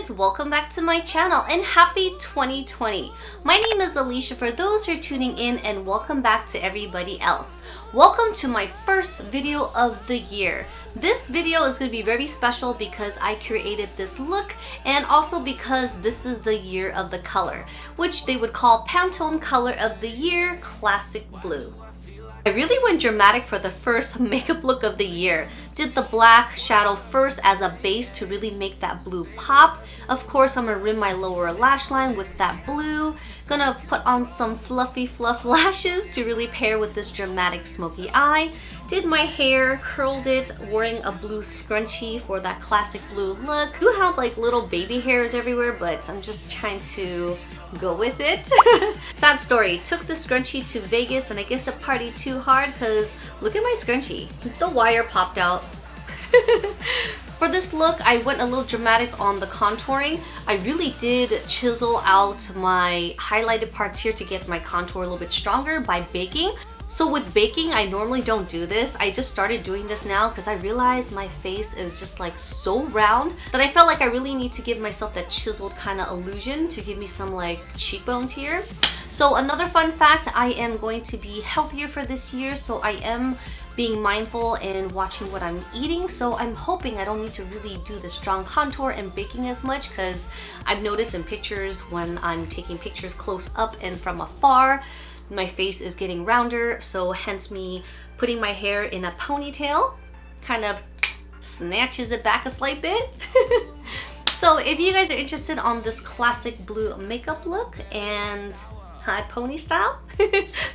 guys, welcome back to my channel and happy 2020. My name is Alicia for those who are tuning in, and welcome back to everybody else. Welcome to my first video of the year. This video is going to be very special because I created this look and also because this is the year of the color, which they would call Pantone Color of the Year Classic Blue. I really went dramatic for the first makeup look of the year. Did the black shadow first as a base to really make that blue pop. Of course, I'm gonna rim my lower lash line with that blue. Gonna put on some fluffy fluff lashes to really pair with this dramatic smoky eye. Did my hair, curled it, wearing a blue scrunchie for that classic blue look. I do have like little baby hairs everywhere, but I'm just trying to go with it. Sad story, took the scrunchie to Vegas and I guess it partied too hard because look at my scrunchie. The wire popped out. For this look, I went a little dramatic on the contouring. I really did chisel out my highlighted parts here to get my contour a little bit stronger by baking. So with baking, I normally don't do this. I just started doing this now because I realized my face is just like so round that I felt like I really need to give myself that chiseled kind of illusion to give me some like cheekbones here. So another fun fact, I am going to be healthier for this year, so I am being mindful and watching what I'm eating. So I'm hoping I don't need to really do the strong contour and baking as much, because I've noticed in pictures when I'm taking pictures close up and from afar, my face is getting rounder, so hence me putting my hair in a ponytail kind of snatches it back a slight bit. So if you guys are interested on this classic blue makeup look and high pony style,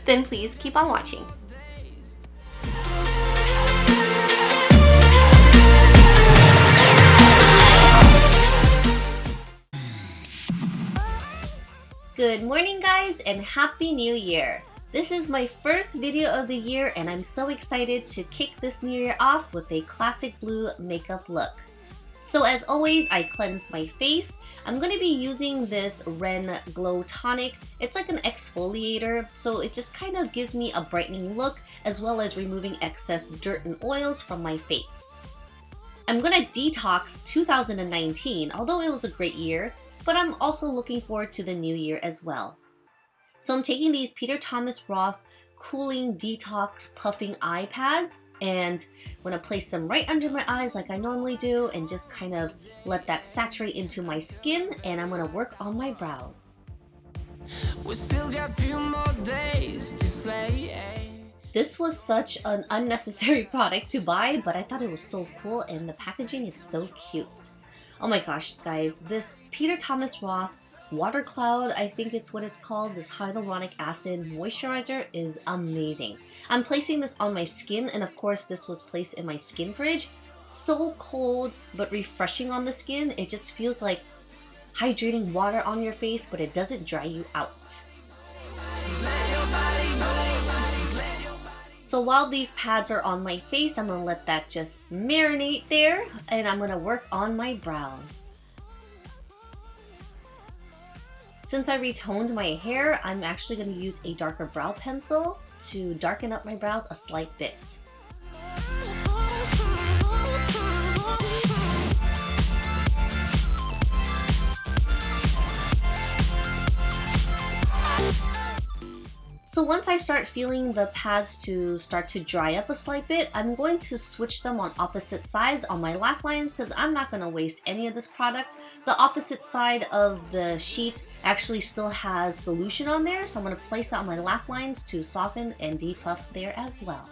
then please keep on watching. Good morning guys and happy new year. This is my first video of the year and I'm so excited to kick this new year off with a classic blue makeup look. So as always, I cleansed my face. I'm going to be using this Ren Glow Tonic. It's like an exfoliator, so it just kind of gives me a brightening look as well as removing excess dirt and oils from my face. I'm going to detox 2019, although it was a great year, but I'm also looking forward to the new year as well. So I'm taking these Peter Thomas Roth Cooling Detox Puffing Eye Pads, and I'm going to place them right under my eyes like I normally do and just kind of let that saturate into my skin, and I'm going to work on my brows. We still got a few more days to slay. This was such an unnecessary product to buy, but I thought it was so cool and the packaging is so cute. Oh my gosh, guys, this Peter Thomas Roth Water Cloud, I think it's what it's called, this hyaluronic acid moisturizer is amazing. I'm placing this on my skin, and of course this was placed in my skin fridge. So cold but refreshing on the skin. It just feels like hydrating water on your face, but it doesn't dry you out. So while these pads are on my face, I'm gonna let that just marinate there, and I'm gonna work on my brows. Since I retoned my hair, I'm actually gonna use a darker brow pencil to darken up my brows a slight bit. So once I start feeling the pads to start to dry up a slight bit, I'm going to switch them on opposite sides on my laugh lines because I'm not going to waste any of this product. The opposite side of the sheet actually still has solution on there, so I'm going to place that on my laugh lines to soften and depuff there as well.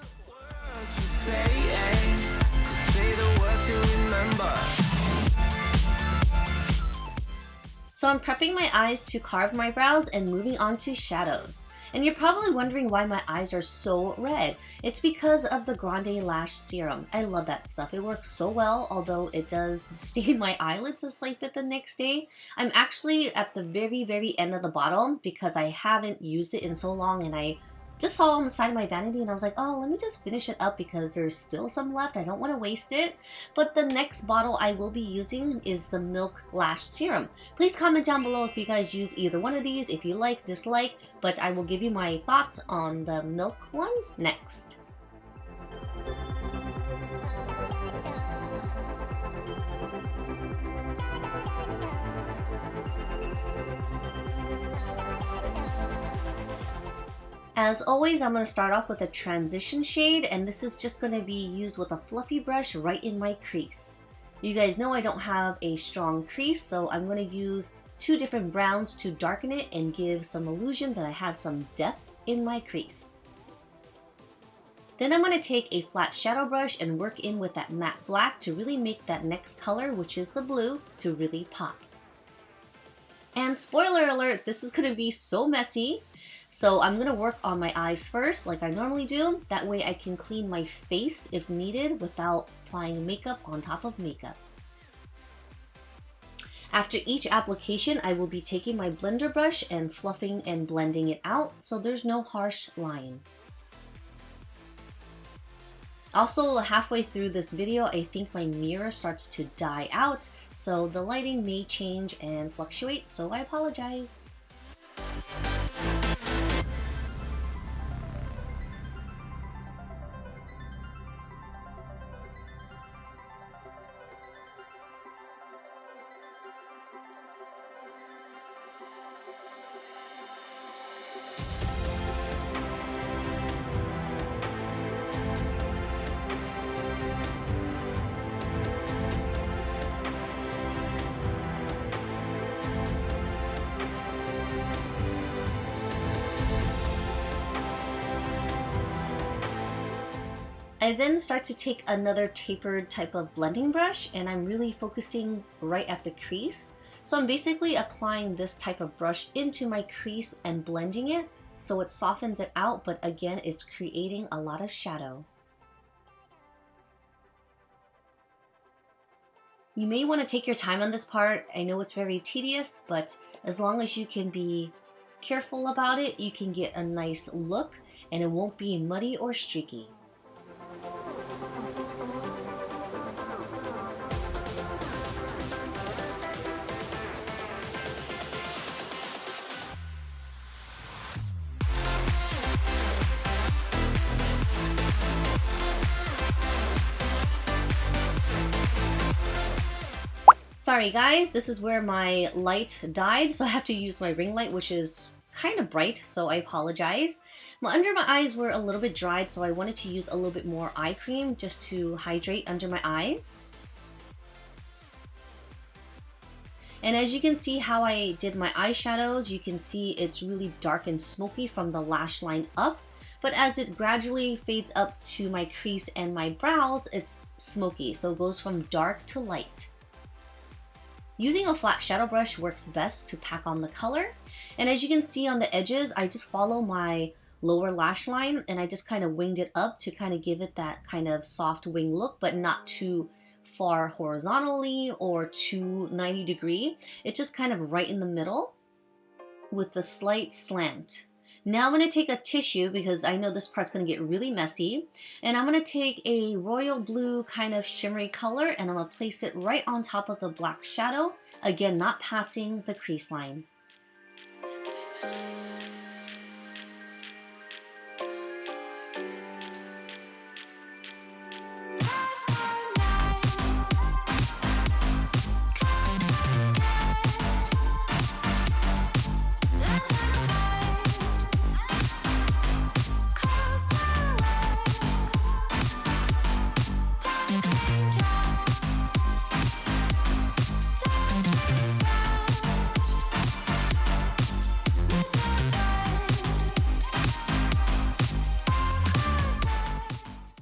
So I'm prepping my eyes to carve my brows and moving on to shadows. And you're probably wondering why my eyes are so red. It's because of the Garnier Lash Serum. I love that stuff. It works so well, although it does stain my eyelids a slight bit the next day. I'm actually at the very end of the bottle because I haven't used it in so long, and I just saw on the side of my vanity and I was like, oh, let me just finish it up because there's still some left. I don't want to waste it. But the next bottle I will be using is the Milk Lash Serum. Please comment down below if you guys use either one of these, if you like, dislike, but I will give you my thoughts on the milk ones next. As always, I'm going to start off with a transition shade, and this is just going to be used with a fluffy brush right in my crease. You guys know I don't have a strong crease, so I'm going to use two different browns to darken it and give some illusion that I have some depth in my crease. Then I'm going to take a flat shadow brush and work in with that matte black to really make that next color, which is the blue, to really pop. And spoiler alert, this is going to be so messy. So I'm going to work on my eyes first like I normally do. That way I can clean my face if needed without applying makeup on top of makeup. After each application, I will be taking my blender brush and fluffing and blending it out so there's no harsh line. Also, halfway through this video, I think my mirror starts to die out, so the lighting may change and fluctuate, so I apologize. I then start to take another tapered type of blending brush, and I'm really focusing right at the crease. So I'm basically applying this type of brush into my crease and blending it so it softens it out, but again, it's creating a lot of shadow. You may want to take your time on this part. I know it's very tedious, but as long as you can be careful about it, you can get a nice look and it won't be muddy or streaky. Sorry guys, this is where my light died, so I have to use my ring light, which is kind of bright, so I apologize. Under my eyes were a little bit dried, so I wanted to use a little bit more eye cream just to hydrate under my eyes. And as you can see how I did my eyeshadows, you can see it's really dark and smoky from the lash line up, but as it gradually fades up to my crease and my brows, it's smoky, so it goes from dark to light. Using a flat shadow brush works best to pack on the color. And as you can see on the edges, I just follow my lower lash line and I just kind of winged it up to kind of give it that kind of soft wing look, but not too far horizontally or too 90 degree. It's just kind of right in the middle with a slight slant. Now I'm going to take a tissue because I know this part's going to get really messy, and I'm going to take a royal blue kind of shimmery color and I'm going to place it right on top of the black shadow, again not passing the crease line.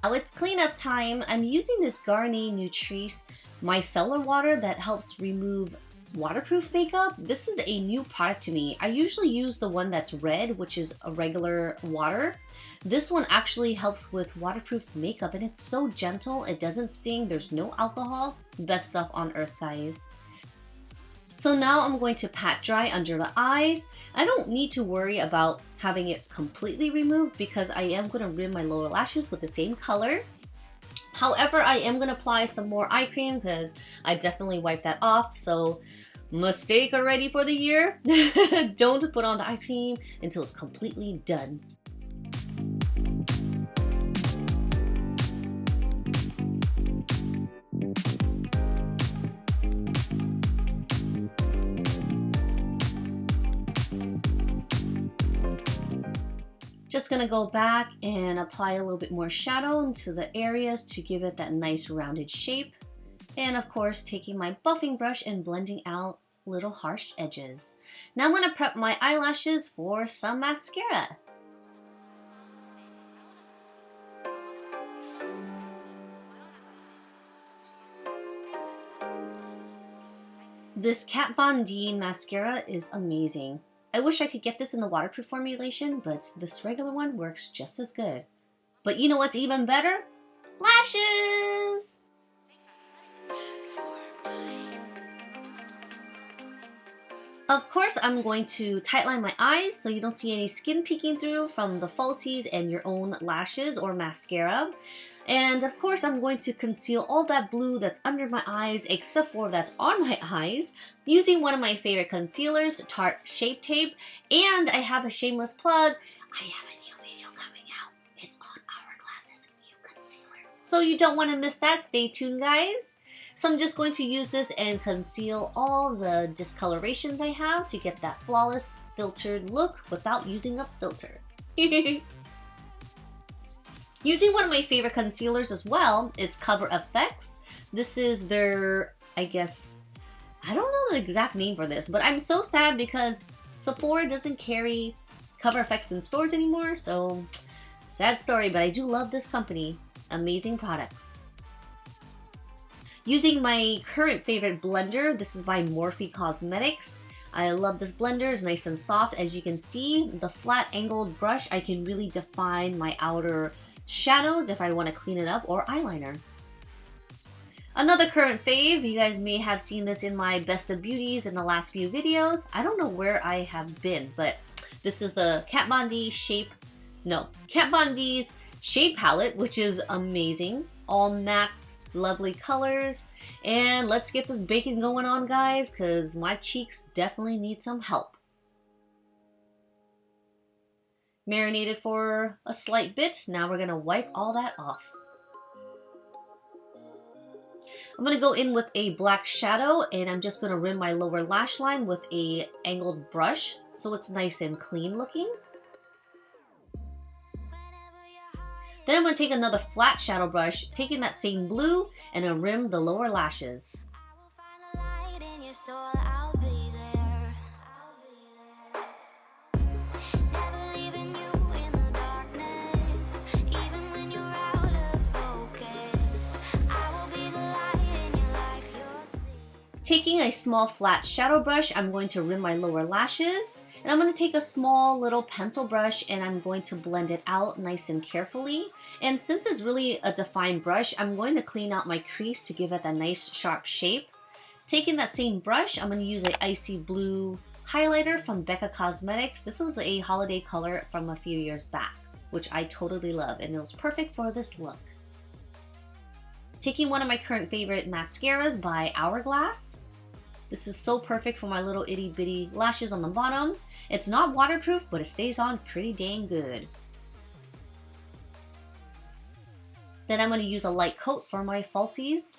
Now it's cleanup time. I'm using this Garnier Nutrice Micellar water that helps remove waterproof makeup. This is a new product to me. I usually use the one that's red, which is a regular water. This one actually helps with waterproof makeup and it's so gentle, it doesn't sting, there's no alcohol. Best stuff on earth, guys. So now I'm going to pat dry under the eyes. I don't need to worry about having it completely removed because I am going to rim my lower lashes with the same color. However, I am going to apply some more eye cream because I definitely wiped that off. So mistake already for the year. Don't put on the eye cream until it's completely done. Just gonna go back and apply a little bit more shadow into the areas to give it that nice rounded shape. And of course, taking my buffing brush and blending out little harsh edges. Now I'm gonna prep my eyelashes for some mascara. This Kat Von D mascara is amazing. I wish I could get this in the waterproof formulation, but this regular one works just as good. But you know what's even better? Lashes! Of course, I'm going to tightline my eyes so you don't see any skin peeking through from the falsies and your own lashes or mascara. And of course, I'm going to conceal all that blue that's under my eyes except for that's on my eyes using one of my favorite concealers, Tarte Shape Tape. And I have a shameless plug. I have a new video coming out. It's on Hourglass's new concealer. So you don't want to miss that. Stay tuned, guys. So I'm just going to use this and conceal all the discolorations I have to get that flawless filtered look without using a filter. Using one of my favorite concealers as well, it's Cover FX. This is their, I guess, I don't know the exact name for this, but I'm so sad because Sephora doesn't carry Cover FX in stores anymore, so sad story, but I do love this company. Amazing products. Using my current favorite blender, this is by Morphe Cosmetics. I love this blender, it's nice and soft. As you can see, the flat angled brush, I can really define my outer shadows if I want to clean it up, or eyeliner. Another current fave, you guys may have seen this in my Best of Beauties in the last few videos. I don't know where I have been, but this is the Kat Von D's Shape Palette, which is amazing. All mattes, lovely colors. And let's get this baking going on, guys, because my cheeks definitely need some help. Marinated for a slight bit. Now we're gonna wipe all that off. I'm gonna go in with a black shadow and I'm just gonna rim my lower lash line with a angled brush so it's nice and clean looking. Then I'm gonna take another flat shadow brush, taking that same blue, and I'll rim the lower lashes. Taking a small flat shadow brush, I'm going to rim my lower lashes. And I'm going to take a small little pencil brush and I'm going to blend it out nice and carefully. And since it's really a defined brush, I'm going to clean out my crease to give it a nice sharp shape. Taking that same brush, I'm going to use an icy blue highlighter from Becca Cosmetics. This was a holiday color from a few years back, which I totally love, and it was perfect for this look. Taking one of my current favorite mascaras by Hourglass. This is so perfect for my little itty bitty lashes on the bottom. It's not waterproof, but it stays on pretty dang good. Then I'm going to use a light coat for my falsies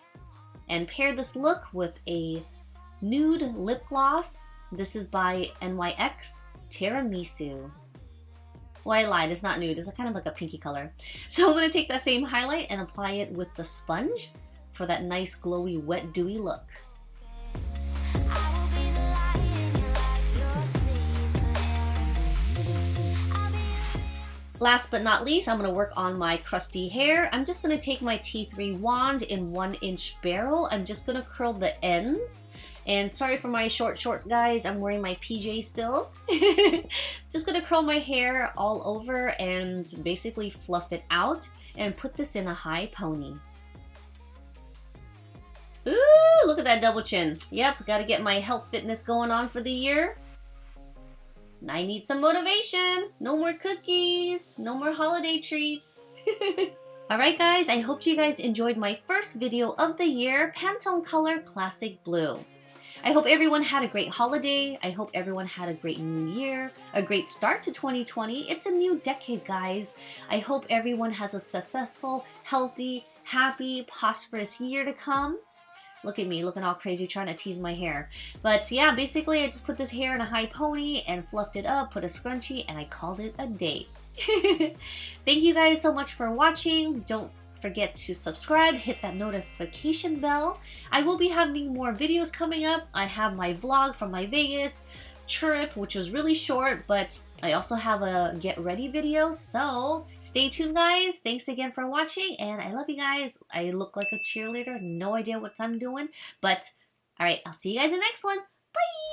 and pair this look with a nude lip gloss. This is by NYX Tiramisu. Well, I lied, it's not nude, it's kind of like a pinky color. So I'm going to take that same highlight and apply it with the sponge for that nice glowy wet dewy look. Last but not least, I'm going to work on my crusty hair. I'm just going to take my T3 wand in 1-inch barrel. I'm just going to curl the ends. And sorry for my short guys, I'm wearing my PJs still. Just going to curl my hair all over and basically fluff it out and put this in a high pony. Ooh, look at that double chin. Yep, got to get my health fitness going on for the year. I need some motivation. No more cookies. No more holiday treats. Alright guys, I hope you guys enjoyed my first video of the year, Pantone Color Classic Blue. I hope everyone had a great holiday. I hope everyone had a great new year, a great start to 2020. It's a new decade, guys. I hope everyone has a successful, healthy, happy, prosperous year to come. Look at me, looking all crazy, trying to tease my hair. But yeah, basically I just put this hair in a high pony and fluffed it up, put a scrunchie, and I called it a day. Thank you guys so much for watching. Don't forget to subscribe, hit that notification bell. I will be having more videos coming up. I have my vlog from my Vegas trip, which was really short, but I also have a get ready video, so stay tuned guys. Thanks again for watching, and I love you guys. I look like a cheerleader, no idea what I'm doing, but alright, I'll see you guys in the next one. Bye!